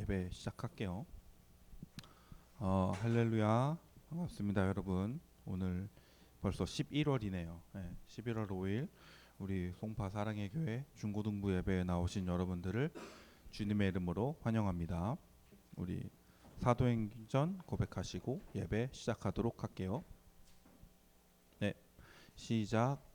예배 시작할게요. 할렐루야. 반갑습니다, 여러분. 오늘 벌써 11월이네요. 11월 5일 우리 송파 사랑의 교회 중고등부 예배에 나오신 여러분들을 주님의 이름으로 환영합니다. 우리 사도행전 고백하시고 예배 시작하도록 할게요. 네, 시작.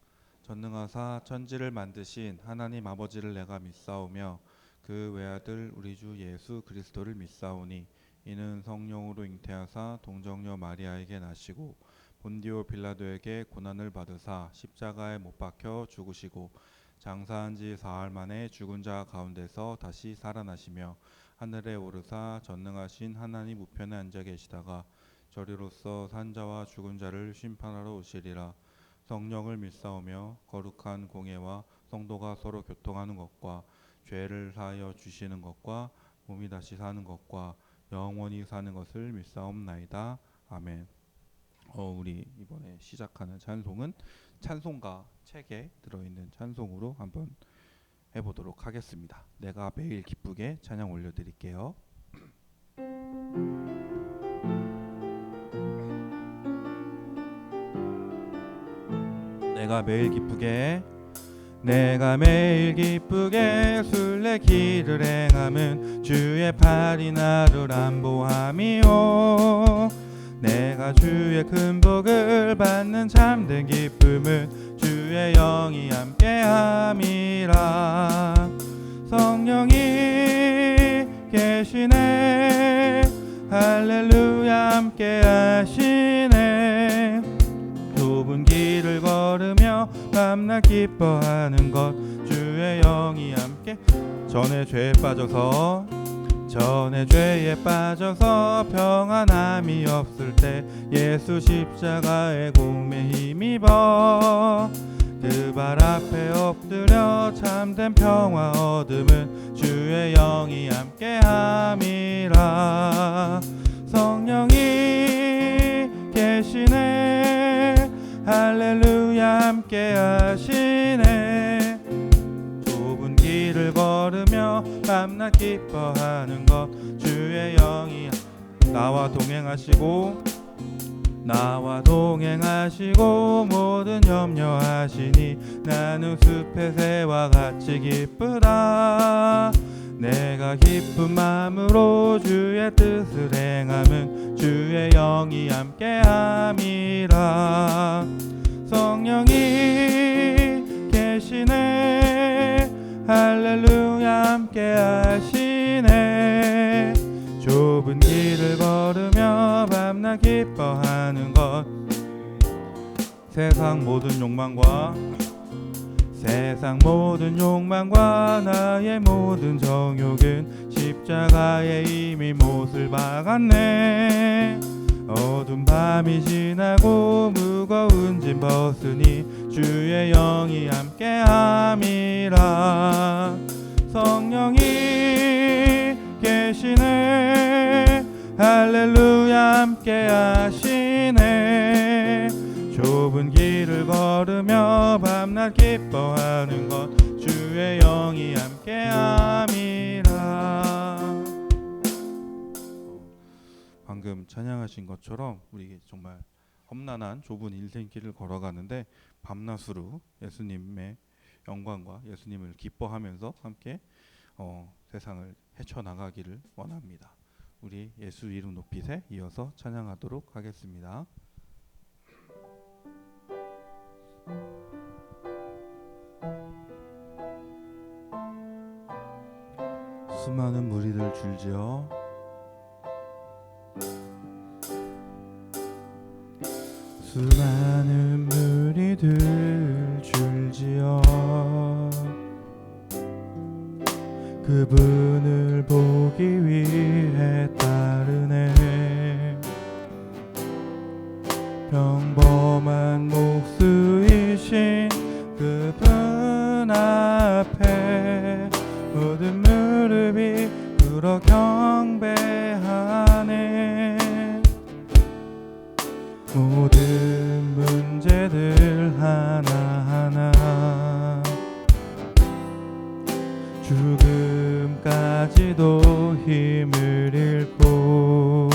전능하사 천지를 만드신 하나님 아버지를 내가 믿사오며 그 외아들 우리 주 예수 그리스도를 믿사오니 이는 성령으로 잉태하사 동정녀 마리아에게 나시고 본디오 빌라도에게 고난을 받으사 십자가에 못 박혀 죽으시고 장사한 지 사흘 만에 죽은 자 가운데서 다시 살아나시며 하늘에 오르사 전능하신 하나님 우편에 앉아 계시다가 저리로서 산자와 죽은 자를 심판하러 오시리라. 성령을 믿사오며 거룩한 공예와 성도가 서로 교통하는 것과 죄를 사하여 주시는 것과 몸이 다시 사는 것과 영원히 사는 것을 믿사옵나이다. 아멘. 우리 이번에 시작하는 찬송은 찬송가 책에 들어있는 찬송으로 한번 해보도록 하겠습니다. 내가 매일 기쁘게 찬양 올려드릴게요. 내가 매일 기쁘게 순례길을 행함은 주의 팔이 나를 안보함이요. 내가 주의 큰 복을 받는 참된 기쁨은 주의 영이 함께함이라. 성령이 계시네 할렐루야 함께하시네. 좁은 길을 걸으며 밤낮 기뻐하는 것 주의 영이 함께. 전에 죄에 빠져서 평안함이 없을 때 예수 십자가의 공에 힘입어 그 발 앞에 엎드려 참된 평화 얻음은 주의 영이 함께함이라. 성령이 계시네 할렐루야 함께하시네. 좁은 길을 걸으며 밤낮 기뻐하는 것 주의 영이 나와 동행하시고 모든 염려하시니 나는 숲의 새와 같이 기쁘다. 내가 기쁜 마음으로 주의 뜻을 행함은 주의 영이 함께함이라. 성령이 계시네 할렐루야 함께하시네. 좁은 길을 걸으며 밤낮 기뻐하는 것 세상 모든 욕망과 나의 모든 정욕은 십자가에 이미 못을 박았네. 어두운 밤이 지나고 무거운 짐 벗으니 주의 영이 함께함이라. 성령이 계시네 할렐루야 함께하시네. 좁은 길을 걸으며 밤낮 기뻐하는 것 주의 영이 함께함이라. 방금 찬양하신 것처럼 우리 정말 험난한 좁은 인생길을 걸어가는데 밤낮으로 예수님의 영광과 예수님을 기뻐하면서 함께 세상을 헤쳐나가기를 원합니다. 우리 예수 이름 높이세 이어서 찬양하도록 하겠습니다. 수많은 무리들 줄지어 수많은 무리들 줄지어 그분을 보기 위해 따르네. 평범한 목수이신 그분 앞에 모든 무릎이 꿇어 경배하네. 모든 문제들 하나하나 죽음까지 죽음까지도 힘을 잃고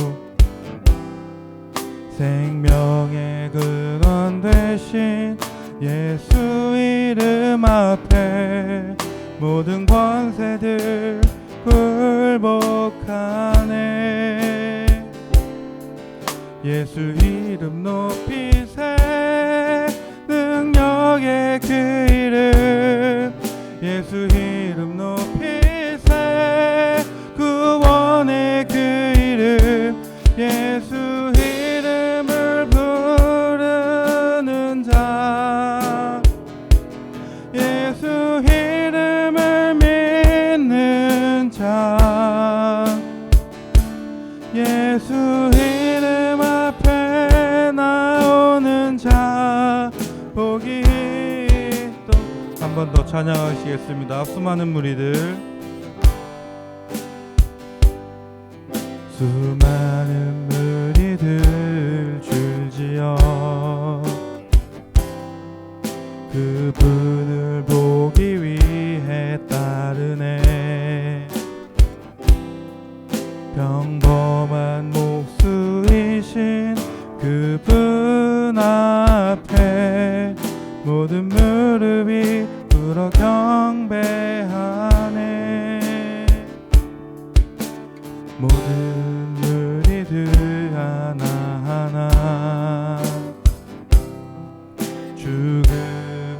생명의 근원 되신 예수 이름 앞에 모든 권세들 굴복하네. 예수 이름 높이세 능력의 그 이름 예수 이름 높이세 구원의 그 이름 예수 이름을 부르는 자 예수 이름을 믿는 자 예수 이름 앞에 나오는 자 복이 또 한 번 더 찬양하시겠습니다. 수많은 무리들 수많은 무리들 줄지어 그분을 보기 위해 따르네. 평범한 목수이신 그분 앞에 모든 무릎이 꿇어 경배하네. 모든 무리들 하나하나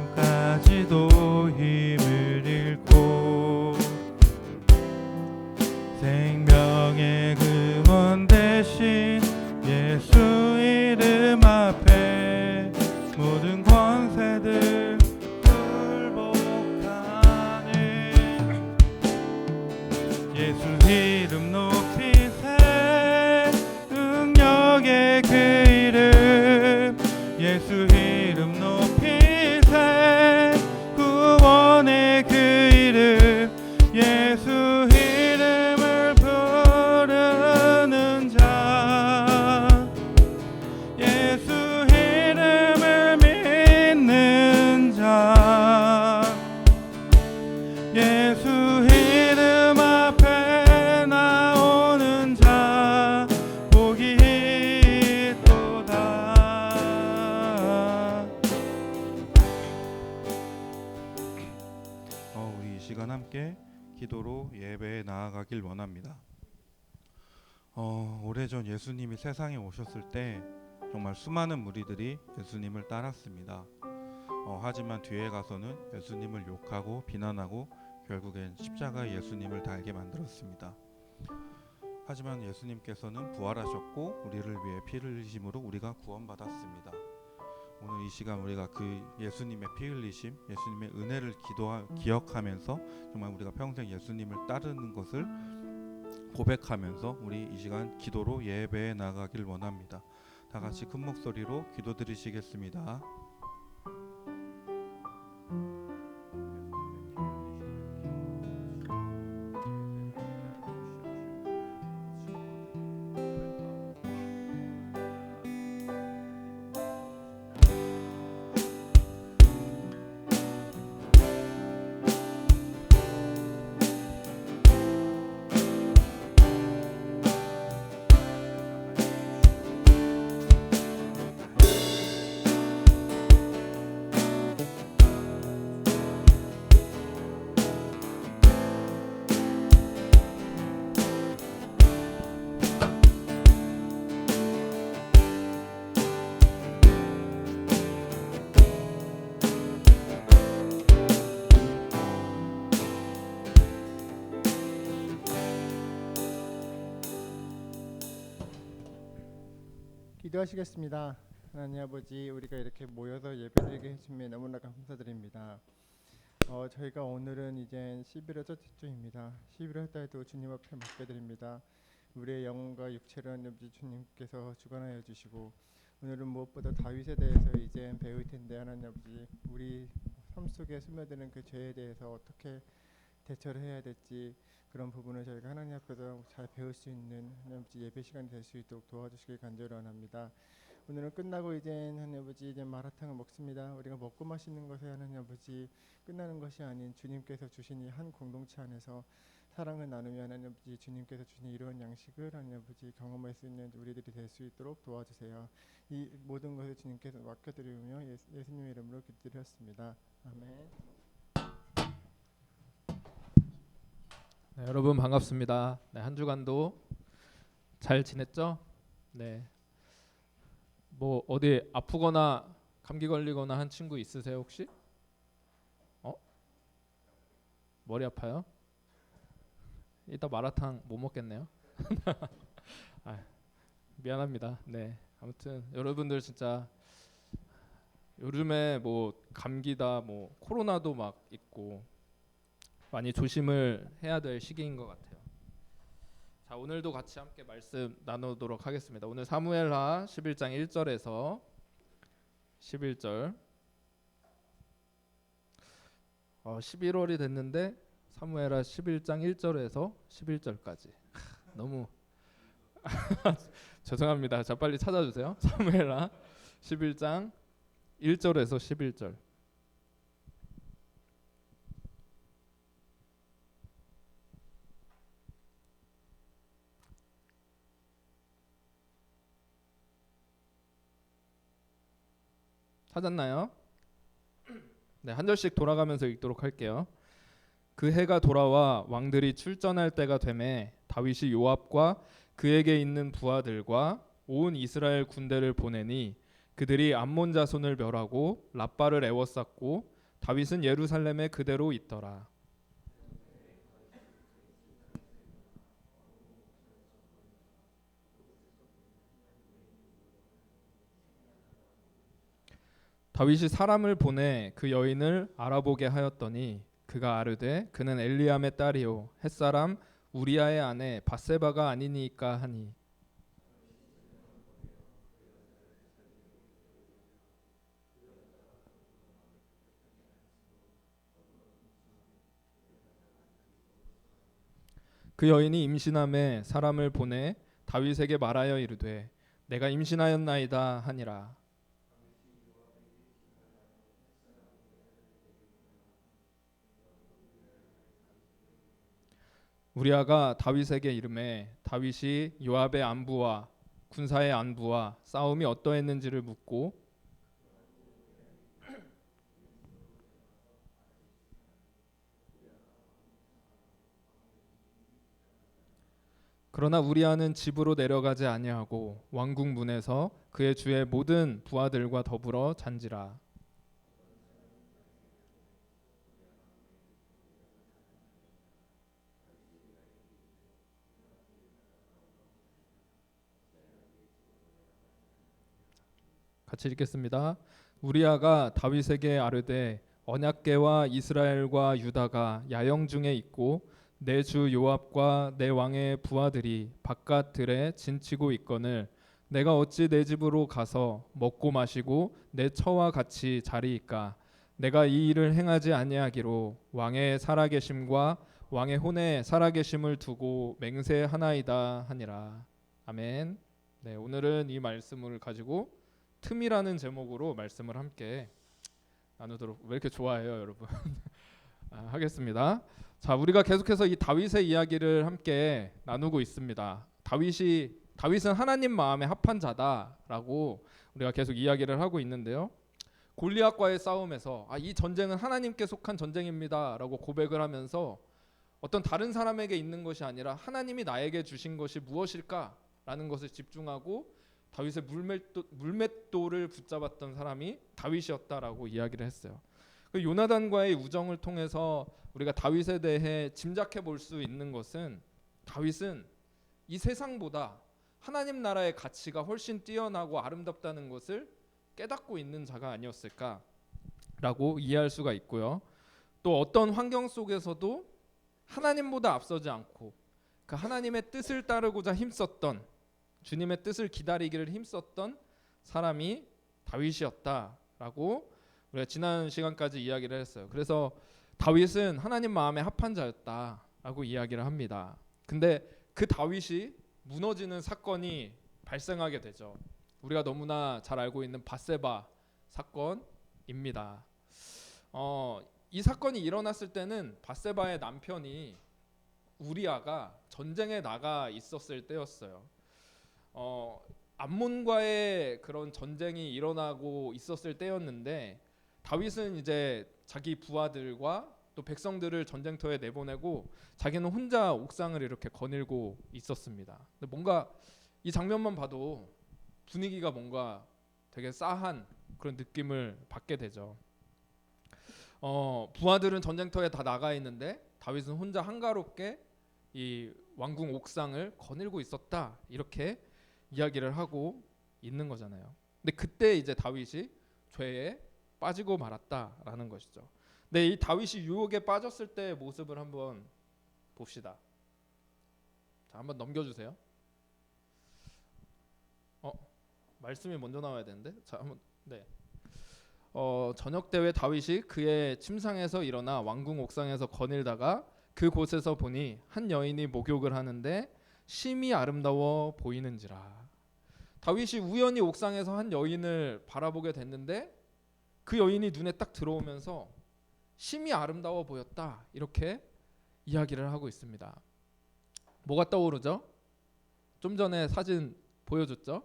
죽음까지도 힘을 잃고 생명의 근원 되신 예수 이름 앞에 모든 권세들 굴복하네. 예수 이름 높이세 능력의 그 이름 예수 이름 높이세 구원의 그 이름 예수 이름을 부르는 자 예수 이름을 믿는 자 예수 이름 앞에 나오는 자 복이 있도다. 우리 이 시간 함께 기도로 예배에 나아가길 원합니다. 오래전 예수님이 세상에 오셨을 때 정말 수많은 무리들이 예수님을 따랐습니다. 하지만 뒤에 가서는 예수님을 욕하고 비난하고 결국엔 십자가에 예수님을 달게 만들었습니다. 하지만 예수님께서는 부활하셨고 우리를 위해 피를 흘리심으로 우리가 구원받았습니다. 오늘 이 시간 우리가 그 예수님의 피 흘리심, 예수님의 은혜를 기억하면서 정말 우리가 평생 예수님을 따르는 것을 고백하면서 우리 이 시간 기도로 예배에 나가길 원합니다. 다 같이 큰 목소리로 기도드리시겠습니다. 기도하시겠습니다. 하나님 아버지, 우리가 이렇게 모여서 예배드리게 해주시며 너무나 감사드립니다. 저희가 오늘은 이제 11월 첫째 주입니다. 11월 달도 주님 앞에 맡겨드립니다. 우리의 영혼과 육체를 아버지 주님께서 주관하여 주시고, 오늘은 무엇보다 다윗에 대해서 이제 배울 텐데, 하나님 아버지 우리 삶 속에 스며드는 그 죄에 대해서 어떻게 대처를 해야 될지, 그런 부분을 저희가 하나님 앞에서 잘 배울 수 있는 하나님 아버지 예배 시간이 될 수 있도록 도와주시길 간절히 원합니다. 오늘은 끝나고 이제 하나님 아버지 이제 마라탕을 먹습니다. 우리가 먹고 마시는 것에 하나님 아버지 끝나는 것이 아닌 주님께서 주신 이 한 공동체 안에서 사랑을 나누며 하나님 아버지 주님께서 주신 이런 양식을 하나님 아버지 경험할 수 있는 우리들이 될 수 있도록 도와주세요. 이 모든 것을 주님께서 맡겨드리며 예수님의 이름으로 기도드렸습니다. 아멘. 네, 여러분 반갑습니다. 네, 한 주간도 잘 지냈죠? 네. 뭐 어디 아프거나 감기 걸리거나 한 친구 있으세요 혹시? 머리 아파요? 이따 마라탕 못 먹겠네요. 아, 미안합니다. 네. 아무튼 여러분들 진짜 요즘에 뭐 감기다 뭐 코로나도 막 있고 많이 조심을 해야 될 시기인 것 같아요. 자, 오늘도 같이 함께 말씀 나누도록 하겠습니다. 오늘 사무엘하 11장 1절에서 11절. 11월이 됐는데 사무엘하 11장 1절에서 11절까지. 너무 죄송합니다. 자, 빨리 찾아주세요. 사무엘하 11장 1절에서 11절. 찾았나요? 네, 한 절씩 돌아가면서 읽도록 할게요. 그 해가 돌아와 왕들이 출전할 때가 되매 다윗이 요압과 그에게 있는 부하들과 온 이스라엘 군대를 보내니 그들이 암몬 자손을 멸하고 랍바를 에워쌌고 다윗은 예루살렘에 그대로 있더라. 다윗이 사람을 보내 그 여인을 알아보게 하였더니 그가 아르되 그는 엘리암의 딸이요 햇사람 우리아의 아내 바세바가 아니니까 하니 그 여인이 임신함에 사람을 보내 다윗에게 말하여 이르되 내가 임신하였나이다 하니라. 우리아가 다윗에게 이르매 다윗이 요압의 안부와 군사의 안부와 싸움이 어떠했는지를 묻고 그러나 우리아는 집으로 내려가지 아니하고 왕궁 문에서 그의 주의 모든 부하들과 더불어 잔지라. 같이 읽겠습니다. 우리아가 다윗에게 아뢰되 언약궤와 이스라엘과 유다가 야영 중에 있고 내 주 요압과 내 왕의 부하들이 바깥 들에 진치고 있거늘 내가 어찌 내 집으로 가서 먹고 마시고 내 처와 같이 자리이까. 내가 이 일을 행하지 아니하기로 왕의 살아계심과 왕의 혼의 살아계심을 두고 맹세하나이다 하니라. 아멘. 네, 오늘은 이 말씀을 가지고 틈이라는 제목으로 말씀을 함께 나누도록. 왜 이렇게 좋아해요 여러분? 하겠습니다. 자, 우리가 계속해서 이 다윗의 이야기를 함께 나누고 있습니다. 다윗은 하나님 마음에 합한 자다라고 우리가 계속 이야기를 하고 있는데요. 골리앗과의 싸움에서 이 전쟁은 하나님께 속한 전쟁입니다라고 고백을 하면서 어떤 다른 사람에게 있는 것이 아니라 하나님이 나에게 주신 것이 무엇일까라는 것을 집중하고 다윗의 물맷돌을 붙잡았던 사람이 다윗이었다라고 이야기를 했어요. 그 요나단과의 우정을 통해서 우리가 다윗에 대해 짐작해 볼 수 있는 것은 다윗은 이 세상보다 하나님 나라의 가치가 훨씬 뛰어나고 아름답다는 것을 깨닫고 있는 자가 아니었을까라고 이해할 수가 있고요. 또 어떤 환경 속에서도 하나님보다 앞서지 않고 그 하나님의 뜻을 따르고자 힘썼던, 주님의 뜻을 기다리기를 힘썼던 사람이 다윗이었다라고 우리가 지난 시간까지 이야기를 했어요. 그래서 다윗은 하나님 마음에 합한 자였다라고 이야기를 합니다. 근데 그 다윗이 무너지는 사건이 발생하게 되죠. 우리가 너무나 잘 알고 있는 밧세바 사건입니다. 이 사건이 일어났을 때는 밧세바의 남편이 우리아가 전쟁에 나가 있었을 때였어요. 암몬과의 그런 전쟁이 일어나고 있었을 때였는데 다윗은 이제 자기 부하들과 또 백성들을 전쟁터에 내보내고 자기는 혼자 옥상을 이렇게 거닐고 있었습니다. 근데 뭔가 이 장면만 봐도 분위기가 뭔가 되게 싸한 그런 느낌을 받게 되죠. 부하들은 전쟁터에 다 나가 있는데 다윗은 혼자 한가롭게 이 왕궁 옥상을 거닐고 있었다, 이렇게 이야기를 하고 있는 거잖아요. 근데 그때 이제 다윗이 죄에 빠지고 말았다라는 것이죠. 근데 이 다윗이 유혹에 빠졌을 때의 모습을 한번 봅시다. 자, 한번 넘겨주세요. 말씀이 먼저 나와야 되는데. 자, 한번. 네. 저녁 때에 다윗이 그의 침상에서 일어나 왕궁 옥상에서 거닐다가 그곳에서 보니 한 여인이 목욕을 하는데 심히 아름다워 보이는지라. 다윗이 우연히 옥상에서 한 여인을 바라보게 됐는데 그 여인이 눈에 딱 들어오면서 심히 아름다워 보였다, 이렇게 이야기를 하고 있습니다. 뭐가 떠오르죠? 좀 전에 사진 보여줬죠?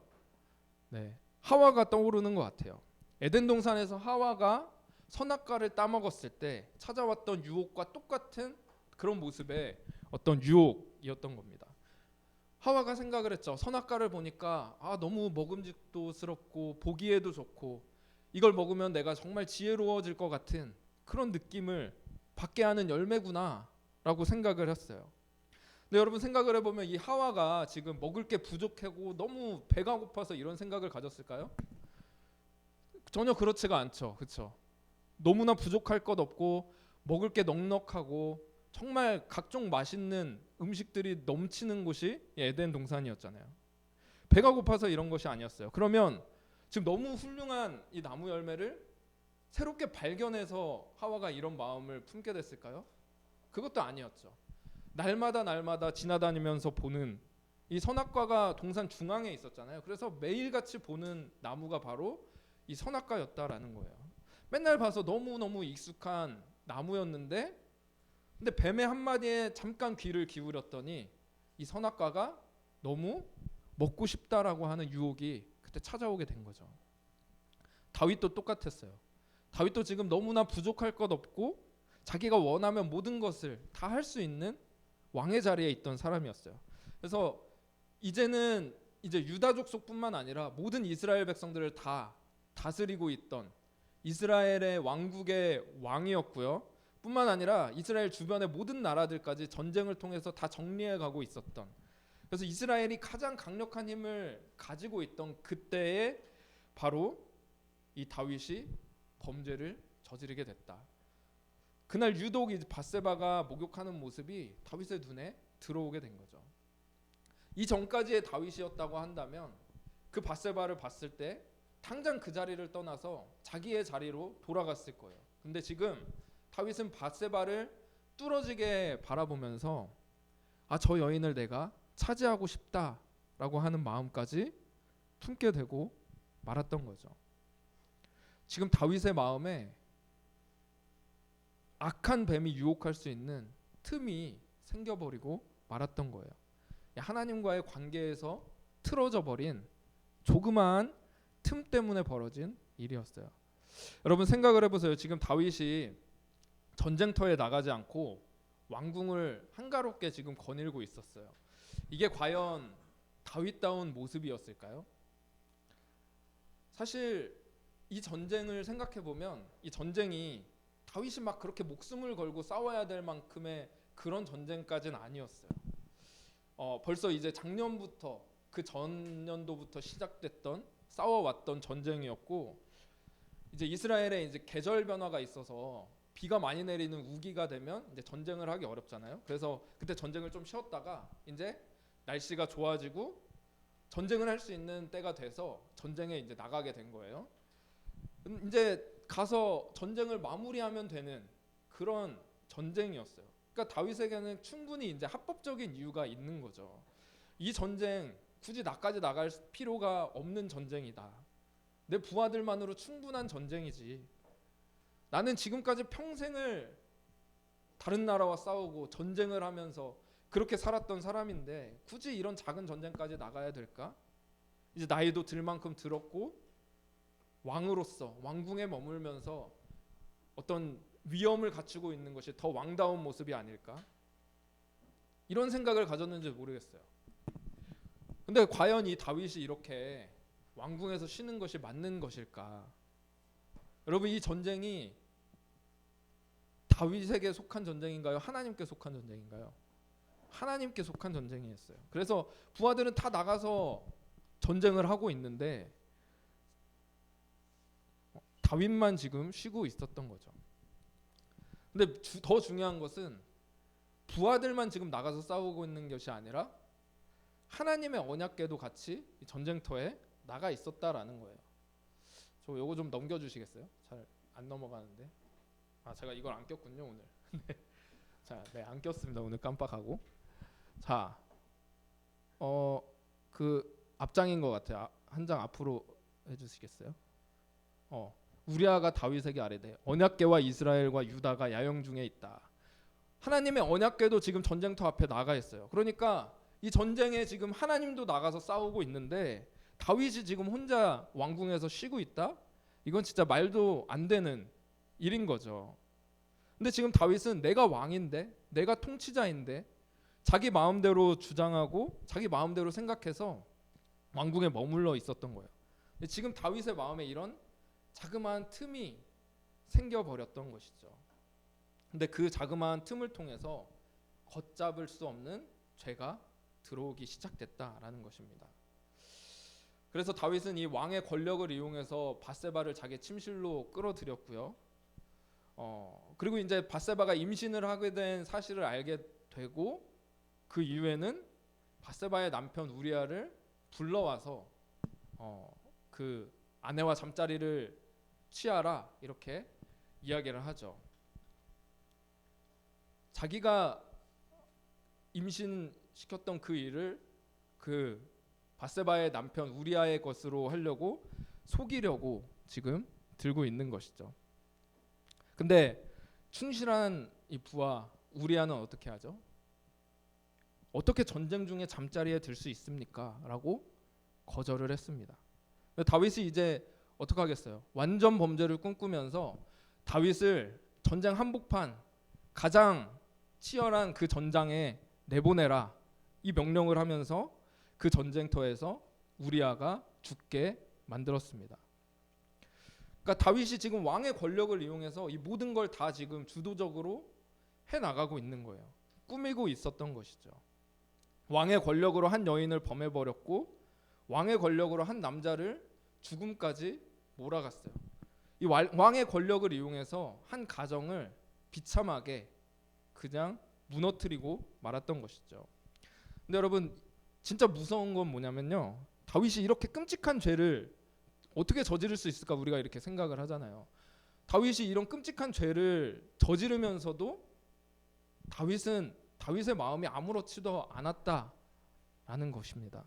네, 하와가 떠오르는 것 같아요. 에덴 동산에서 하와가 선악과를 따먹었을 때 찾아왔던 유혹과 똑같은 그런 모습의 어떤 유혹이었던 겁니다. 하와가 생각을 했죠. 선악과를 보니까 너무 먹음직스럽고 보기에도 좋고 이걸 먹으면 내가 정말 지혜로워질 것 같은 그런 느낌을 받게 하는 열매구나 라고 생각을 했어요. 근데 여러분 생각을 해보면 이 하와가 지금 먹을 게 부족하고 너무 배가 고파서 이런 생각을 가졌을까요? 전혀 그렇지가 않죠. 그렇죠? 너무나 부족할 것 없고 먹을 게 넉넉하고 정말 각종 맛있는 음식들이 넘치는 곳이 에덴 동산이었잖아요. 배가 고파서 이런 것이 아니었어요. 그러면 지금 너무 훌륭한 이 나무 열매를 새롭게 발견해서 하와가 이런 마음을 품게 됐을까요? 그것도 아니었죠. 날마다 지나다니면서 보는 이 선악과가 동산 중앙에 있었잖아요. 그래서 매일같이 보는 나무가 바로 이 선악과였다라는 거예요. 맨날 봐서 너무너무 익숙한 나무였는데 근데 뱀의 한마디에 잠깐 귀를 기울였더니 이 선악과가 너무 먹고 싶다라고 하는 유혹이 그때 찾아오게 된 거죠. 다윗도 똑같았어요. 다윗도 지금 너무나 부족할 것 없고 자기가 원하면 모든 것을 다 할 수 있는 왕의 자리에 있던 사람이었어요. 그래서 이제는 이제 유다 족속뿐만 아니라 모든 이스라엘 백성들을 다 다스리고 있던 이스라엘의 왕국의 왕이었고요. 뿐만 아니라 이스라엘 주변의 모든 나라들까지 전쟁을 통해서 다 정리해 가고 있었던, 그래서 이스라엘이 가장 강력한 힘을 가지고 있던 그때에 바로 이 다윗이 범죄를 저지르게 됐다. 그날 유독 이 밧세바가 목욕하는 모습이 다윗의 눈에 들어오게 된 거죠. 이 전까지의 다윗이었다고 한다면 그 밧세바를 봤을 때 당장 그 자리를 떠나서 자기의 자리로 돌아갔을 거예요. 근데 지금 다윗은 밧세바를 뚫어지게 바라보면서 저 여인을 내가 차지하고 싶다라고 하는 마음까지 품게 되고 말았던 거죠. 지금 다윗의 마음에 악한 뱀이 유혹할 수 있는 틈이 생겨버리고 말았던 거예요. 하나님과의 관계에서 틀어져 버린 조그마한 틈 때문에 벌어진 일이었어요. 여러분 생각을 해보세요. 지금 다윗이 전쟁터에 나가지 않고 왕궁을 한가롭게 지금 거닐고 있었어요. 이게 과연 다윗다운 모습이었을까요? 사실 이 전쟁을 생각해 보면 이 전쟁이 다윗이 막 그렇게 목숨을 걸고 싸워야 될 만큼의 그런 전쟁까지는 아니었어요. 벌써 이제 작년부터 그 전년도부터 시작됐던 싸워왔던 전쟁이었고, 이제 이스라엘에 이제 계절 변화가 있어서 비가 많이 내리는 우기가 되면 이제 전쟁을 하기 어렵잖아요. 그래서 그때 전쟁을 좀 쉬었다가 이제 날씨가 좋아지고 전쟁을 할 수 있는 때가 돼서 전쟁에 이제 나가게 된 거예요. 이제 가서 전쟁을 마무리하면 되는 그런 전쟁이었어요. 그러니까 다윗에게는 충분히 이제 합법적인 이유가 있는 거죠. 이 전쟁 굳이 나까지 나갈 필요가 없는 전쟁이다. 내 부하들만으로 충분한 전쟁이지. 나는 지금까지 평생을 다른 나라와 싸우고 전쟁을 하면서 그렇게 살았던 사람인데 굳이 이런 작은 전쟁까지 나가야 될까? 이제 나이도 들 만큼 들었고 왕으로서 왕궁에 머물면서 어떤 위엄을 갖추고 있는 것이 더 왕다운 모습이 아닐까? 이런 생각을 가졌는지 모르겠어요. 근데 과연 이 다윗이 이렇게 왕궁에서 쉬는 것이 맞는 것일까? 여러분, 이 전쟁이 다윗에게 속한 전쟁인가요? 하나님께 속한 전쟁인가요? 하나님께 속한 전쟁이었어요. 그래서 부하들은 다 나가서 전쟁을 하고 있는데 다윗만 지금 쉬고 있었던 거죠. 근데 더 중요한 것은 부하들만 지금 나가서 싸우고 있는 것이 아니라 하나님의 언약궤도 같이 전쟁터에 나가 있었다라는 거예요. 저 요거 좀 넘겨주시겠어요? 잘 안 넘어가는데. 제가 이걸 안 꼈군요 오늘. 네. 자, 네, 안 꼈습니다 오늘 깜빡하고. 자, 그 앞장인 것 같아요. 한 장 앞으로 해주시겠어요? 우리아가 다윗에게 아뢰되 언약궤와 이스라엘과 유다가 야영 중에 있다. 하나님의 언약궤도 지금 전쟁터 앞에 나가 있어요. 그러니까 이 전쟁에 지금 하나님도 나가서 싸우고 있는데 다윗이 지금 혼자 왕궁에서 쉬고 있다? 이건 진짜 말도 안 되는 일인 거죠. 근데 지금 다윗은 내가 왕인데, 내가 통치자인데 자기 마음대로 주장하고 자기 마음대로 생각해서 왕궁에 머물러 있었던 거예요. 근데 지금 다윗의 마음에 이런 자그마한 틈이 생겨버렸던 것이죠. 근데 그 자그마한 틈을 통해서 걷잡을 수 없는 죄가 들어오기 시작됐다라는 것입니다. 그래서 다윗은 이 왕의 권력을 이용해서 밧세바를 자기 침실로 끌어들였고요. 그리고 이제 밧세바가 임신을 하게 된 사실을 알게 되고 그 이후에는 밧세바의 남편 우리아를 불러와서 그 아내와 잠자리를 취하라 이렇게 이야기를 하죠. 자기가 임신시켰던 그 일을 그 밧세바의 남편 우리아의 것으로 하려고 속이려고 지금 들고 있는 것이죠. 근데 충실한 이 부하 우리아는 어떻게 하죠? 어떻게 전쟁 중에 잠자리에 들 수 있습니까? 라고 거절을 했습니다. 다윗이 이제 어떻게 하겠어요? 완전 범죄를 꿈꾸면서 다윗을 전쟁 한복판 가장 치열한 그 전장에 내보내라 이 명령을 하면서 그 전쟁터에서 우리아가 죽게 만들었습니다. 그러니까 다윗이 지금 왕의 권력을 이용해서 이 모든 걸 다 지금 주도적으로 해나가고 있는 거예요. 꾸미고 있었던 것이죠. 왕의 권력으로 한 여인을 범해버렸고 왕의 권력으로 한 남자를 죽음까지 몰아갔어요. 이 왕의 권력을 이용해서 한 가정을 비참하게 그냥 무너뜨리고 말았던 것이죠. 근데 여러분 진짜 무서운 건 뭐냐면요. 다윗이 이렇게 끔찍한 죄를 어떻게 저지를 수 있을까 우리가 이렇게 생각을 하잖아요. 다윗이 이런 끔찍한 죄를 저지르면서도 다윗의 마음이 아무렇지도 않았다라는 것입니다.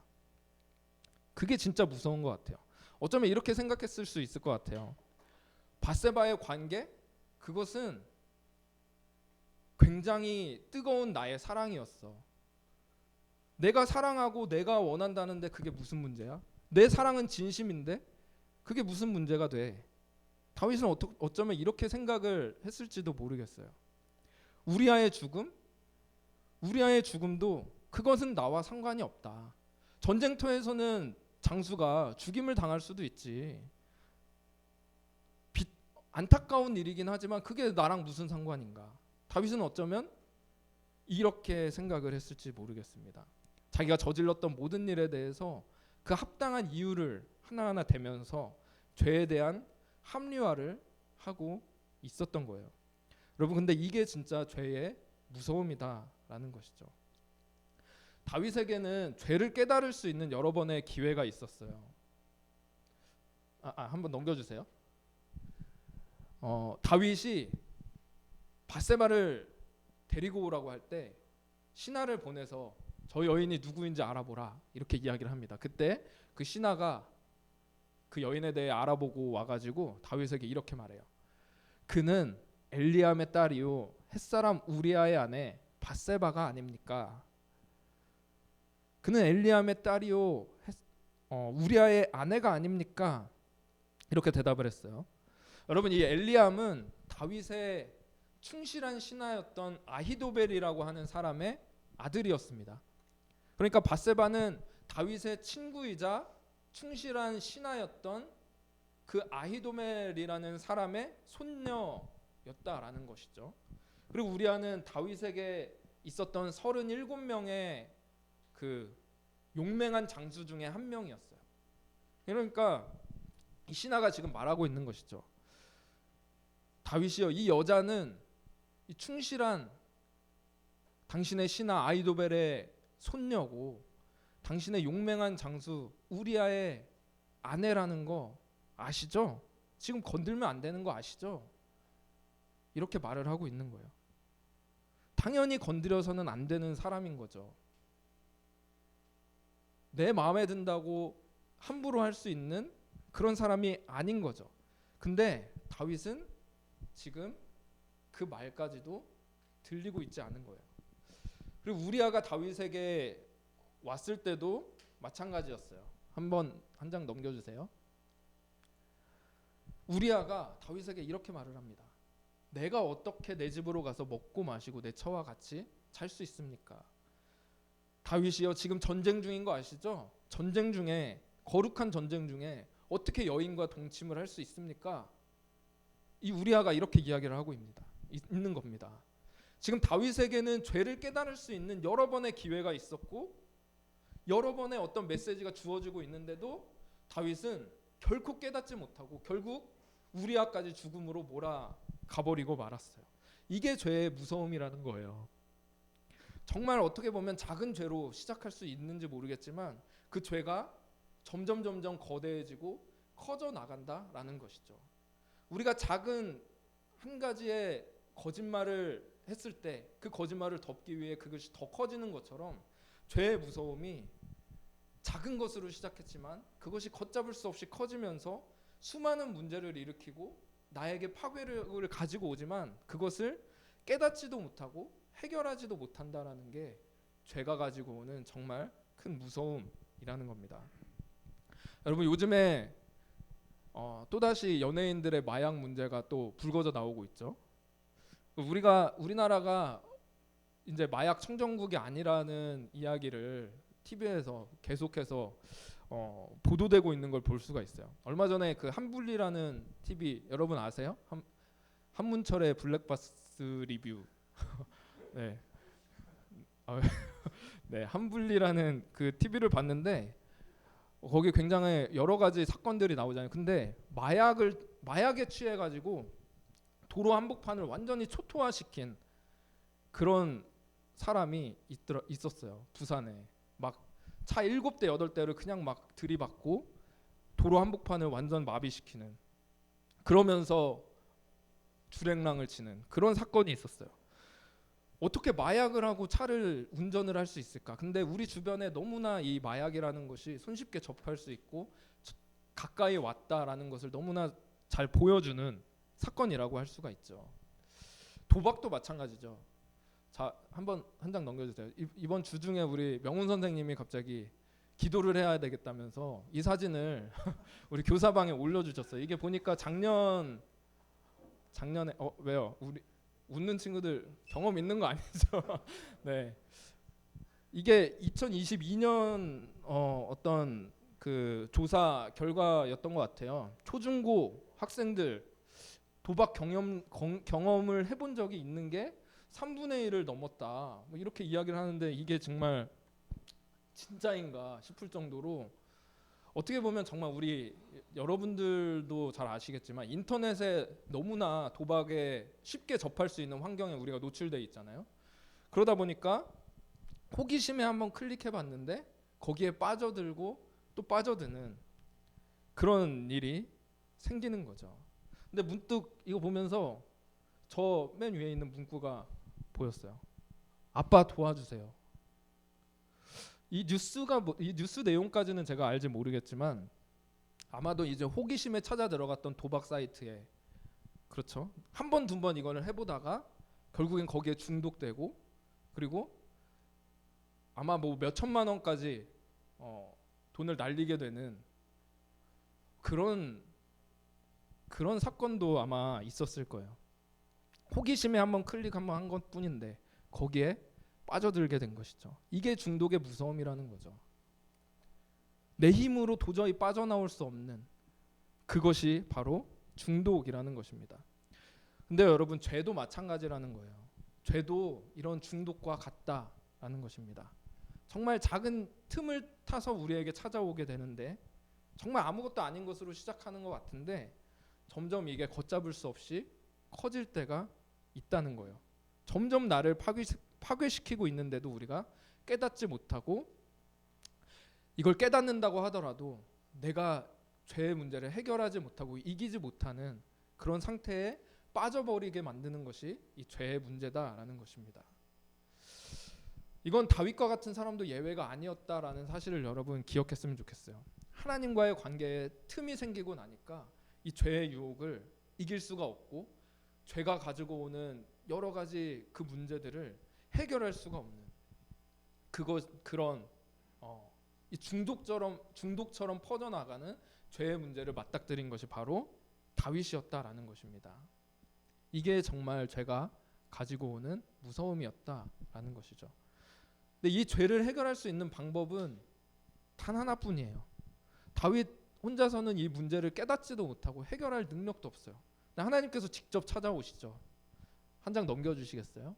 그게 진짜 무서운 것 같아요. 어쩌면 이렇게 생각했을 수 있을 것 같아요. 밧세바의 관계 그것은 굉장히 뜨거운 나의 사랑이었어. 내가 사랑하고 내가 원한다는데 그게 무슨 문제야? 내 사랑은 진심인데 그게 무슨 문제가 돼? 다윗은 어쩌면 이렇게 생각을 했을지도 모르겠어요. 우리아의 죽음도 그것은 나와 상관이 없다. 전쟁터에서는 장수가 죽임을 당할 수도 있지. 안타까운 일이긴 하지만 그게 나랑 무슨 상관인가? 다윗은 어쩌면 이렇게 생각을 했을지 모르겠습니다. 자기가 저질렀던 모든 일에 대해서 그 합당한 이유를 하나하나 대면서 죄에 대한 합리화를 하고 있었던 거예요. 여러분 근데 이게 진짜 죄의 무서움이다라는 것이죠. 다윗에게는 죄를 깨달을 수 있는 여러 번의 기회가 있었어요. 한번 넘겨주세요. 다윗이 밧세바를 데리고 오라고 할 때 신하를 보내서 저 여인이 누구인지 알아보라 이렇게 이야기를 합니다. 그때 그 신하가 그 여인에 대해 알아보고 와가지고 다윗에게 이렇게 말해요. 그는 엘리암의 딸이요 햇사람 우리아의 아내 밧세바가 아닙니까? 그는 엘리암의 딸이요 우리아의 아내가 아닙니까? 이렇게 대답을 했어요. 여러분, 이 엘리암은 다윗의 충실한 신하였던 아히도벨이라고 하는 사람의 아들이었습니다. 그러니까 밧세바는 다윗의 친구이자 충실한 신하였던 그 아히도멜이라는 사람의 손녀였다라는 것이죠. 그리고 우리아는 다윗에게 있었던 37명의 그 용맹한 장수 중에 한 명이었어요. 그러니까 이 신하가 지금 말하고 있는 것이죠. 다윗이여, 이 여자는 이 충실한 당신의 신하 아히도벨의 손녀고 당신의 용맹한 장수 우리아의 아내라는 거 아시죠? 지금 건들면 안 되는 거 아시죠? 이렇게 말을 하고 있는 거예요. 당연히 건드려서는 안 되는 사람인 거죠. 내 마음에 든다고 함부로 할 수 있는 그런 사람이 아닌 거죠. 근데 다윗은 지금 그 말까지도 들리고 있지 않은 거예요. 그리고 우리아가 다윗에게 왔을 때도 마찬가지였어요. 한 장 넘겨주세요. 우리아가 다윗에게 이렇게 말을 합니다. 내가 어떻게 내 집으로 가서 먹고 마시고 내 처와 같이 잘 수 있습니까? 다윗이요, 지금 전쟁 중인 거 아시죠? 전쟁 중에, 거룩한 전쟁 중에 어떻게 여인과 동침을 할 수 있습니까? 이 우리아가 이렇게 이야기를 하고 있는 겁니다. 지금 다윗에게는 죄를 깨달을 수 있는 여러 번의 기회가 있었고 여러 번의 어떤 메시지가 주어지고 있는데도 다윗은 결코 깨닫지 못하고 결국 우리아까지 죽음으로 몰아가버리고 말았어요. 이게 죄의 무서움이라는 거예요. 정말 어떻게 보면 작은 죄로 시작할 수 있는지 모르겠지만 그 죄가 점점 거대해지고 커져 나간다라는 것이죠. 우리가 작은 한 가지의 거짓말을 했을 때 그 거짓말을 덮기 위해 그것이 더 커지는 것처럼 죄의 무서움이 작은 것으로 시작했지만 그것이 걷잡을 수 없이 커지면서 수많은 문제를 일으키고 나에게 파괴력을 가지고 오지만 그것을 깨닫지도 못하고 해결하지도 못한다라는 게 죄가 가지고 오는 정말 큰 무서움이라는 겁니다. 여러분, 요즘에 또다시 연예인들의 마약 문제가 또 불거져 나오고 있죠. 우리나라가 이제 마약 청정국이 아니라는 이야기를 TV에서 계속해서 보도되고 있는 걸 볼 수가 있어요. 얼마 전에 그 한분리라는 TV 여러분 아세요? 한문철의 블랙박스 리뷰. 네. 네, 한분리라는 그 TV를 봤는데 거기 굉장히 여러 가지 사건들이 나오잖아요. 근데 마약에 취해 가지고 도로 한복판을 완전히 초토화시킨 그런 사람이 있었어요. 부산에 막 차 7대 8대를 그냥 막 들이받고 도로 한복판을 완전 마비시키는, 그러면서 주행랑을 치는 그런 사건이 있었어요. 어떻게 마약을 하고 차를 운전을 할 수 있을까? 근데 우리 주변에 너무나 이 마약이라는 것이 손쉽게 접할 수 있고 가까이 왔다라는 것을 너무나 잘 보여주는 사건이라고 할 수가 있죠. 도박도 마찬가지죠. 자, 한 장 넘겨주세요. 이번 주 중에 우리 명훈 선생님이 갑자기 기도를 해야 되겠다면서 이 사진을 우리 교사방에 올려주셨어요. 이게 보니까 작년에 왜요? 우리 웃는 친구들 경험 있는 거 아니죠? 네, 이게 2022년 어떤 그 조사 결과였던 것 같아요. 초중고 학생들 도박 경험을 해본 적이 있는 게 3분의 1을 넘었다. 뭐 이렇게 이야기를 하는데 이게 정말 진짜인가 싶을 정도로, 어떻게 보면 정말 우리 여러분들도 잘 아시겠지만 인터넷에 너무나 도박에 쉽게 접할 수 있는 환경에 우리가 노출돼 있잖아요. 그러다 보니까 호기심에 한번 클릭해 봤는데 거기에 빠져들고 또 빠져드는 그런 일이 생기는 거죠. 근데 문득 이거 보면서 저 맨 위에 있는 문구가 보였어요. 아빠 도와주세요. 이 뉴스 내용까지는 제가 알지 모르겠지만 아마도 이제 호기심에 찾아 들어갔던 도박 사이트에, 그렇죠, 한 번 두 번 이거를 해보다가 결국엔 거기에 중독되고 그리고 아마 뭐 몇 천만 원까지 돈을 날리게 되는 그런 사건도 아마 있었을 거예요. 호기심에 한번 클릭 한번 한 것뿐인데 거기에 빠져들게 된 것이죠. 이게 중독의 무서움이라는 거죠. 내 힘으로 도저히 빠져나올 수 없는 그것이 바로 중독이라는 것입니다. 근데 여러분, 죄도 마찬가지라는 거예요. 죄도 이런 중독과 같다라는 것입니다. 정말 작은 틈을 타서 우리에게 찾아오게 되는데 정말 아무것도 아닌 것으로 시작하는 것 같은데 점점 이게 걷잡을 수 없이 커질 때가 있다는 거예요. 점점 나를 파괴시키고 있는데도 우리가 깨닫지 못하고, 이걸 깨닫는다고 하더라도 내가 죄의 문제를 해결하지 못하고 이기지 못하는 그런 상태에 빠져버리게 만드는 것이 이 죄의 문제다라는 것입니다. 이건 다윗과 같은 사람도 예외가 아니었다라는 사실을 여러분 기억했으면 좋겠어요. 하나님과의 관계에 틈이 생기고 나니까 이 죄의 유혹을 이길 수가 없고 죄가 가지고 오는 여러 가지 그 문제들을 해결할 수가 없는 그런 이 중독처럼 퍼져나가는 죄의 문제를 맞닥뜨린 것이 바로 다윗이었다라는 것입니다. 이게 정말 죄가 가지고 오는 무서움이었다라는 것이죠. 근데 이 죄를 해결할 수 있는 방법은 단 하나뿐이에요. 다윗 혼자서는 이 문제를 깨닫지도 못하고 해결할 능력도 없어요. 근데 하나님께서 직접 찾아오시죠. 한 장 넘겨주시겠어요?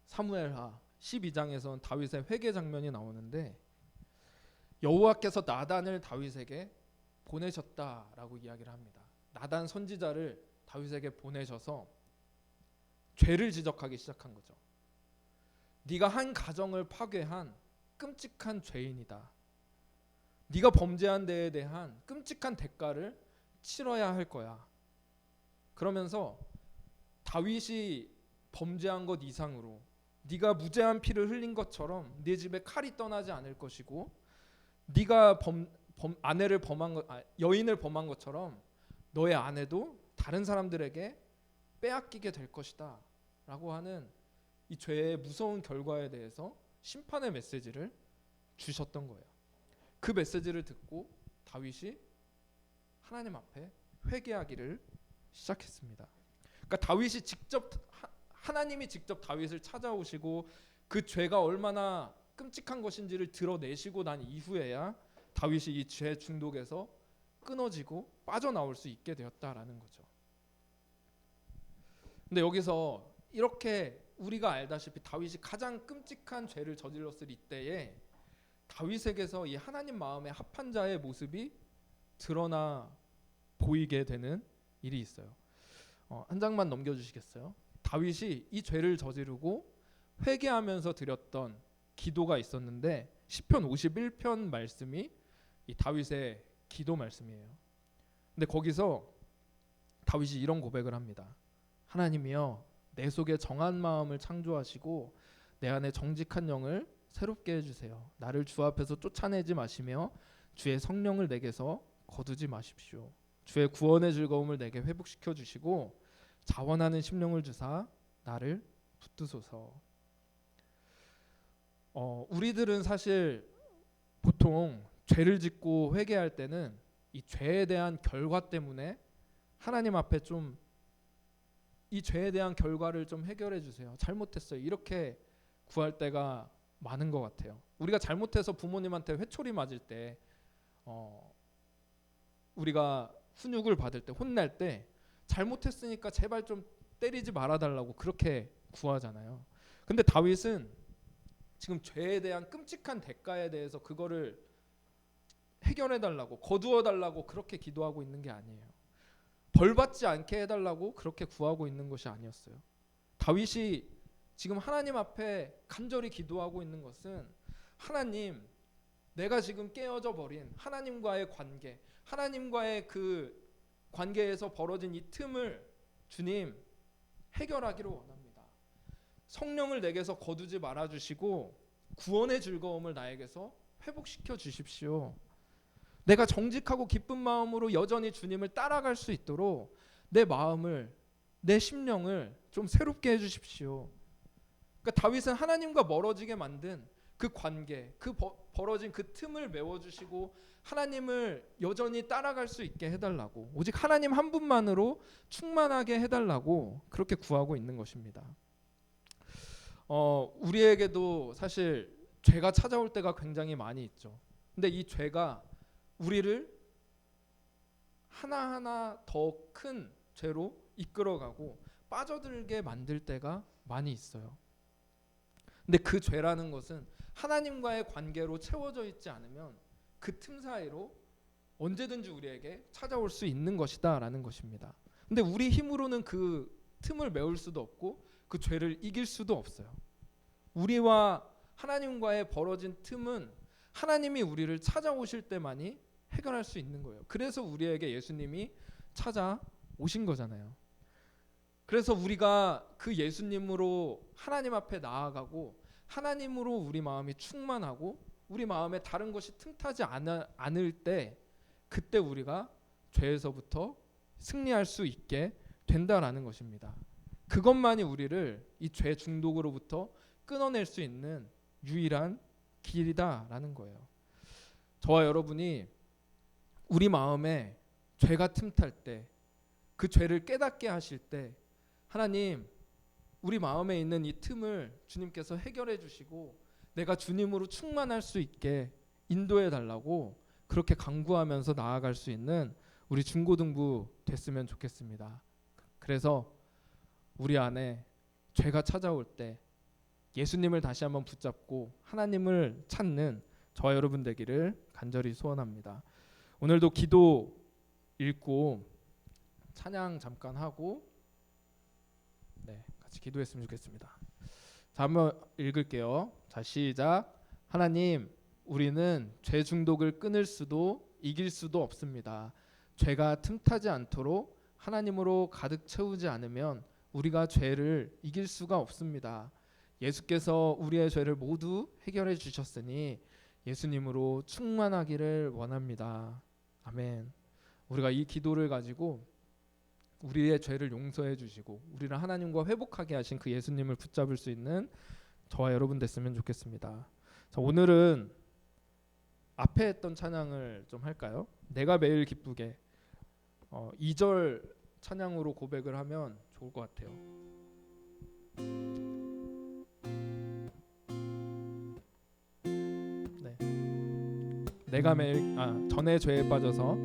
사무엘하 12장에서는 다윗의 회개 장면이 나오는데 여호와께서 나단을 다윗에게 보내셨다라고 이야기를 합니다. 나단 선지자를 다윗에게 보내셔서 죄를 지적하기 시작한 거죠. 네가 한 가정을 파괴한 끔찍한 죄인이다. 네가 범죄한 데에 대한 끔찍한 대가를 치러야 할 거야. 그러면서 다윗이 범죄한 것 이상으로 네가 무죄한 피를 흘린 것처럼 네 집에 칼이 떠나지 않을 것이고, 네가 여인을 범한 것처럼 너의 아내도 다른 사람들에게 빼앗기게 될 것이다 라고 하는 이 죄의 무서운 결과에 대해서 심판의 메시지를 주셨던 거예요. 그 메시지를 듣고 다윗이 하나님 앞에 회개하기를 시작했습니다. 그러니까 다윗이 하나님이 직접 다윗을 찾아오시고 그 죄가 얼마나 끔찍한 것인지를 드러내시고 난 이후에야 다윗이 이 죄 중독에서 끊어지고 빠져나올 수 있게 되었다라는 거죠. 근데 여기서 이렇게 우리가 알다시피 다윗이 가장 끔찍한 죄를 저질렀을 이때에 다윗에게서 이 하나님 마음에 합한 자의 모습이 드러나 보이게 되는 일이 있어요. 한 장만 넘겨주시겠어요? 다윗이 이 죄를 저지르고 회개하면서 드렸던 기도가 있었는데 시편 51편 말씀이 이 다윗의 기도 말씀이에요. 근데 거기서 다윗이 이런 고백을 합니다. 하나님이여, 내 속에 정한 마음을 창조하시고 내 안에 정직한 영을 새롭게 해주세요. 나를 주 앞에서 쫓아내지 마시며 주의 성령을 내게서 거두지 마십시오. 주의 구원의 즐거움을 내게 회복시켜 주시고 자원하는 심령을 주사 나를 붙드소서. 우리들은 사실 보통 죄를 짓고 회개할 때는 이 죄에 대한 결과 때문에 하나님 앞에 좀 이 죄에 대한 결과를 좀 해결해 주세요. 잘못했어요. 이렇게 구할 때가 많은 것 같아요. 우리가 잘못해서 부모님한테 회초리 맞을 때 우리가 훈육을 받을 때 혼날 때 잘못했으니까 제발 좀 때리지 말아달라고 그렇게 구하잖아요. 근데 다윗은 지금 죄에 대한 끔찍한 대가에 대해서 그거를 해결해달라고 거두어달라고 그렇게 기도하고 있는 게 아니에요. 벌받지 않게 해달라고 그렇게 구하고 있는 것이 아니었어요. 다윗이 지금 하나님 앞에 간절히 기도하고 있는 것은 하나님, 내가 지금 깨어져 버린 하나님과의 관계, 하나님과의 그 관계에서 벌어진 이 틈을 주님 해결하기를 원합니다. 성령을 내게서 거두지 말아주시고 구원의 즐거움을 나에게서 회복시켜 주십시오. 내가 정직하고 기쁜 마음으로 여전히 주님을 따라갈 수 있도록 내 마음을, 내 심령을 좀 새롭게 해주십시오. 그러니까 그러니까 다윗은 하나님과 멀어지게 만든 그 관계, 그 벌어진 그 틈을 메워주시고 하나님을 여전히 따라갈 수 있게 해달라고, 오직 하나님 한 분만으로 충만하게 해달라고 그렇게 구하고 있는 것입니다. 우리에게도 사실 죄가 찾아올 때가 굉장히 많이 있죠. 근데 이 죄가 우리를 하나하나 더 큰 죄로 이끌어가고 빠져들게 만들 때가 많이 있어요. 근데 그 죄라는 것은 하나님과의 관계로 채워져 있지 않으면 그 틈 사이로 언제든지 우리에게 찾아올 수 있는 것이다라는 것입니다. 근데 우리 힘으로는 그 틈을 메울 수도 없고 그 죄를 이길 수도 없어요. 우리와 하나님과의 벌어진 틈은 하나님이 우리를 찾아오실 때만이 해결할 수 있는 거예요. 그래서 우리에게 예수님이 찾아오신 거잖아요. 그래서 우리가 그 예수님으로 하나님 앞에 나아가고 하나님으로 우리 마음이 충만하고 우리 마음에 다른 것이 틈타지 않을 때, 그때 우리가 죄에서부터 승리할 수 있게 된다라는 것입니다. 그것만이 우리를 이 죄 중독으로부터 끊어낼 수 있는 유일한 길이다라는 거예요. 저와 여러분이 우리 마음에 죄가 틈탈 때, 그 죄를 깨닫게 하실 때 하나님, 우리 마음에 있는 이 틈을 주님께서 해결해 주시고 내가 주님으로 충만할 수 있게 인도해 달라고 그렇게 간구하면서 나아갈 수 있는 우리 중고등부 됐으면 좋겠습니다. 그래서 우리 안에 죄가 찾아올 때 예수님을 다시 한번 붙잡고 하나님을 찾는 저와 여러분 되기를 간절히 소원합니다. 오늘도 기도 읽고 찬양 잠깐 하고 같이 기도했으면 좋겠습니다. 자, 한번 읽을게요. 자, 시작. 하나님, 우리는 죄 중독을 끊을 수도 이길 수도 없습니다. 죄가 틈타지 않도록 하나님으로 가득 채우지 않으면 우리가 죄를 이길 수가 없습니다. 예수께서 우리의 죄를 모두 해결해 주셨으니 예수님으로 충만하기를 원합니다. 아멘. 우리가 이 기도를 가지고 우리의 죄를 용서해 주시고 우리를 하나님과 회복하게 하신 그 예수님을 붙잡을 수 있는 저와 여러분 됐으면 좋겠습니다. 자, 오늘은 앞에 했던 찬양을 좀 할까요? 내가 매일 기쁘게 2절 찬양으로 고백을 하면 좋을 것 같아요. 네. 내가 매일 전에 죄에 빠져서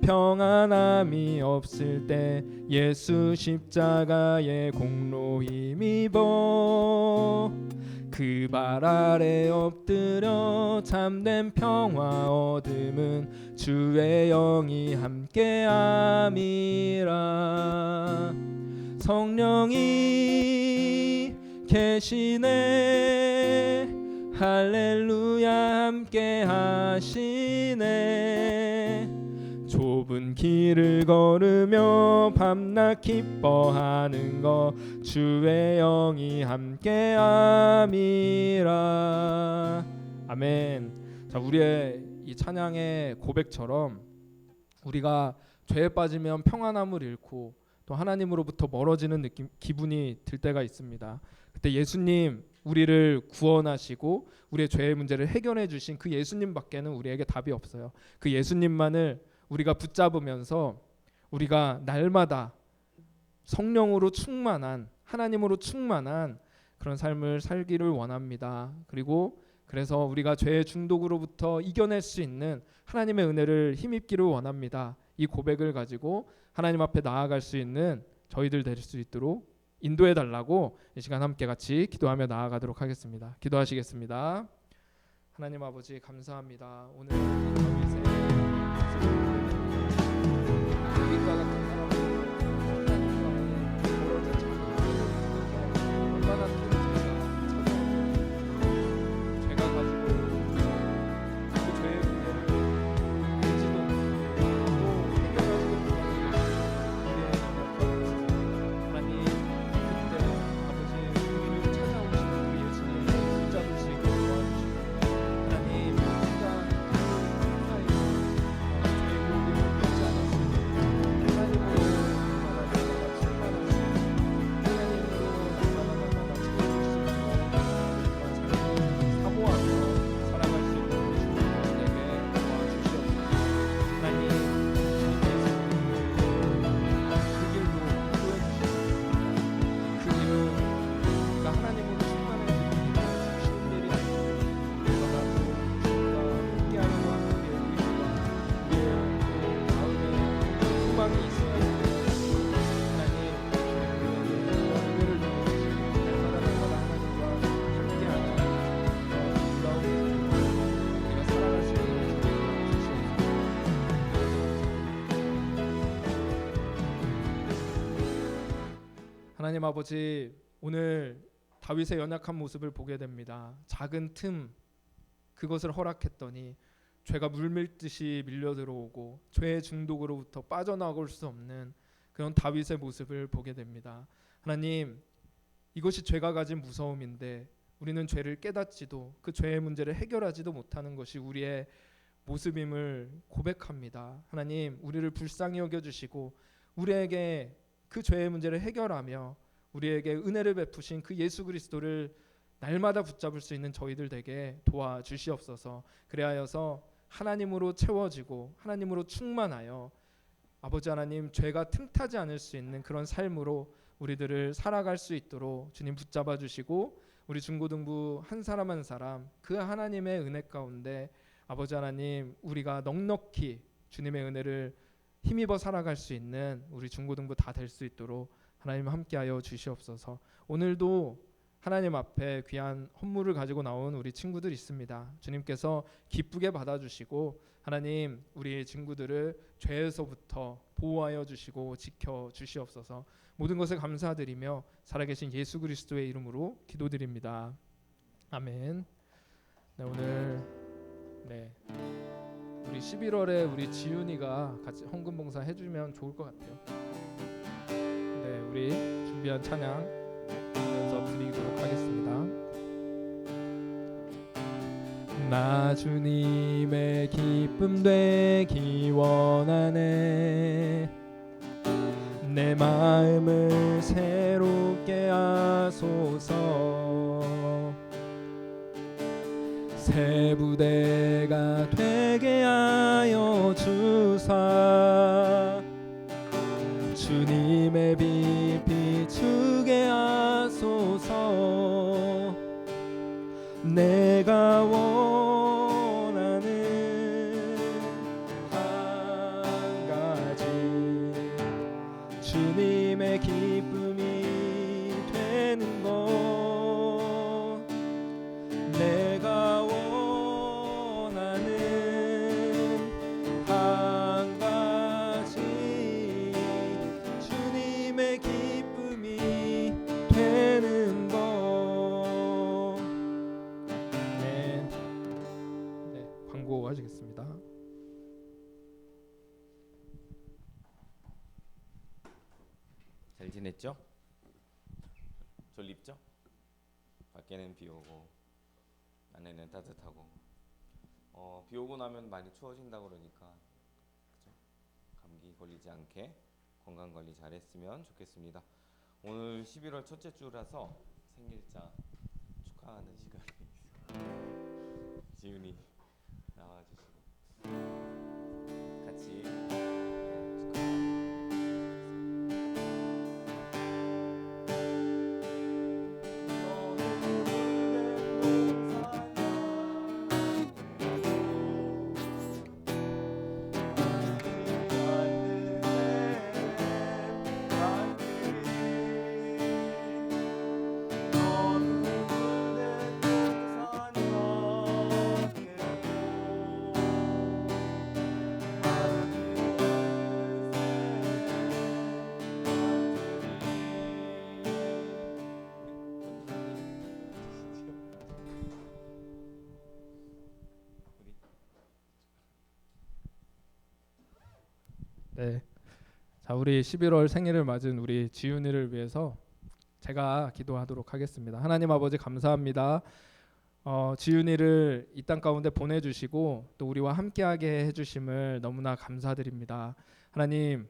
평안함이 없을 때 예수 십자가의 공로 힘입어 그 발 아래 엎드려 참된 평화 얻음은 주의 영이 함께함이라. 성령이 계시네 할렐루야 함께 하시네. 좁은 길을 걸으며 밤낮 기뻐하는 것 주의 영이 함께 함이라. 아멘. 자, 우리의 이 찬양의 고백처럼 우리가 죄에 빠지면 평안함을 잃고 또 하나님으로부터 멀어지는 기분이 들 때가 있습니다. 그때 예수님 우리를 구원하시고 우리의 죄의 문제를 해결해 주신 그 예수님밖에는 우리에게 답이 없어요. 그 예수님만을 우리가 붙잡으면서 우리가 날마다 성령으로 충만한, 하나님으로 충만한 그런 삶을 살기를 원합니다. 그리고 그래서 우리가 죄의 중독으로부터 이겨낼 수 있는 하나님의 은혜를 힘입기를 원합니다. 이 고백을 가지고 하나님 앞에 나아갈 수 있는 저희들 될 수 있도록 인도해 달라고 이 시간 함께 같이 기도하며 나아가도록 하겠습니다. 기도하시겠습니다. 하나님 아버지 감사합니다. 오늘 다윗의 다윗과 같은 사람을 하나님과의 멀어진 자녀 얼마나 큰 죄가 가지고 그 죄의 문제를 알지도 못하고 해결하지도 못하는 우리의 하나님, 그때 아버지 우리를 찾아오시는 그 예수님을 붙잡을 수 있게 도와주시고 하나님, 우리가 사이에 죄의 목을 끊지 않았습니다. 하나님 하나님 아버지, 오늘 다윗의 연약한 모습을 보게 됩니다. 작은 틈, 그것을 허락했더니 죄가 물밀듯이 밀려 들어오고 죄의 중독으로부터 빠져나올 수 없는 그런 다윗의 모습을 보게 됩니다. 하나님, 이것이 죄가 가진 무서움인데 우리는 죄를 깨닫지도 그 죄의 문제를 해결하지도 못하는 것이 우리의 모습임을 고백합니다. 하나님, 우리를 불쌍히 여겨주시고 우리에게 그 죄의 문제를 해결하며 우리에게 은혜를 베푸신 그 예수 그리스도를 날마다 붙잡을 수 있는 저희들 되게 도와주시옵소서. 그리하여서 하나님으로 채워지고 하나님으로 충만하여 아버지 하나님, 죄가 틈타지 않을 수 있는 그런 삶으로 우리들을 살아갈 수 있도록 주님 붙잡아 주시고, 우리 중고등부 한 사람 한 사람 그 하나님의 은혜 가운데 아버지 하나님, 우리가 넉넉히 주님의 은혜를 힘입어 살아갈 수 있는 우리 중고등부 다 될 수 있도록 하나님 함께하여 주시옵소서. 오늘도 하나님 앞에 귀한 헌물을 가지고 나온 우리 친구들 있습니다. 주님께서 기쁘게 받아주시고 하나님, 우리 친구들을 죄에서부터 보호하여 주시고 지켜 주시옵소서. 모든 것을 감사드리며 살아계신 예수 그리스도의 이름으로 기도드립니다. 아멘. 네, 오늘 우리 11월에 우리 지윤이가 같이 헌금 봉사 해주면 좋을 것 같아요. 네, 우리 준비한 찬양 들으면서 드리도록 하겠습니다. 나 주님의 기쁨 되기 원하네. 내 마음을 새롭게 하소서. 새 부대가 되게 하여 주사. 주님의 빛 비추게 하소서. 내가 원하는 한 가지, 주님의 기쁨이 되는 것. 내가 원하는 한 가지, 주님의 기쁨이 되는 것. 광고 하시겠습니다. 잘 지냈죠? 졸립죠? 밖에는 비 오고 안에는 따뜻하고, 비 오고 나면 많이 추워진다 그러니까 그죠? 감기 걸리지 않게 건강 관리 잘했으면 좋겠습니다. 오늘 11월 첫째 주라서 생일자 축하하는 시간이 있어요. 지훈이 나와주시고 같이 네. 자, 우리 11월 생일을 맞은 우리 지윤이를 위해서 제가 기도하도록 하겠습니다. 하나님 아버지, 감사합니다. 지윤이를 이 땅 가운데 보내주시고 또 우리와 함께하게 해주심을 너무나 감사드립니다. 하나님,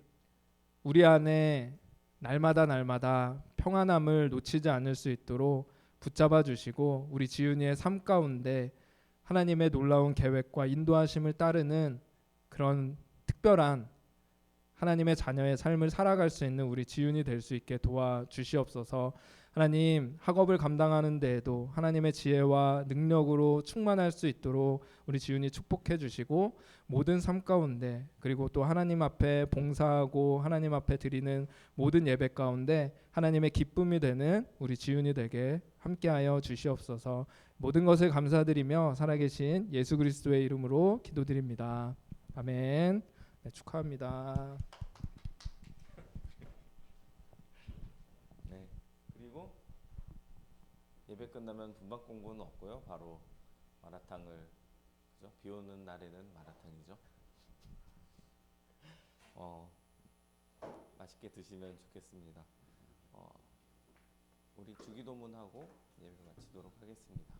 우리 안에 날마다 평안함을 놓치지 않을 수 있도록 붙잡아 주시고 우리 지윤이의 삶 가운데 하나님의 놀라운 계획과 인도하심을 따르는 그런 특별한 하나님의 자녀의 삶을 살아갈 수 있는 우리 지윤이 될 수 있게 도와주시옵소서. 하나님, 학업을 감당하는 데에도 하나님의 지혜와 능력으로 충만할 수 있도록 우리 지윤이 축복해 주시고, 모든 삶 가운데 그리고 또 하나님 앞에 봉사하고 하나님 앞에 드리는 모든 예배 가운데 하나님의 기쁨이 되는 우리 지윤이 되게 함께하여 주시옵소서. 모든 것을 감사드리며 살아계신 예수 그리스도의 이름으로 기도드립니다. 아멘. 네, 축하합니다. 네. 예배 끝나면 분박 공부는 없고요. 바로 마라탕을 그죠? 비 오는 날에는 마라탕이죠. 맛있게 드시면 좋겠습니다. 우리 주기도문하고 예배 마치도록 하겠습니다.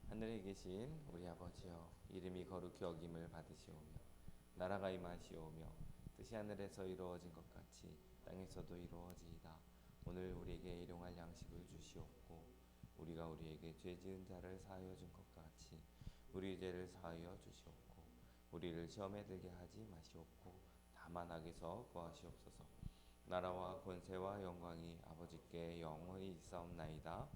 하늘에 계신 우리 아버지여, 이름이 거룩히 여김을 받으시오며 나라가 임하시오며 뜻이 하늘에서 이루어진 것 같이 땅에서도 이루어지이다. 오늘 우리에게 일용할 양식을 주시옵고 우리가 우리에게 죄 지은 자를 사하여 준 것 같이 우리 죄를 사하여 주시옵고 우리를 시험에 들게 하지 마시옵고 다만 악에서 구하시옵소서. 나라와 권세와 영광이 아버지께 영원히 있사옵나이다.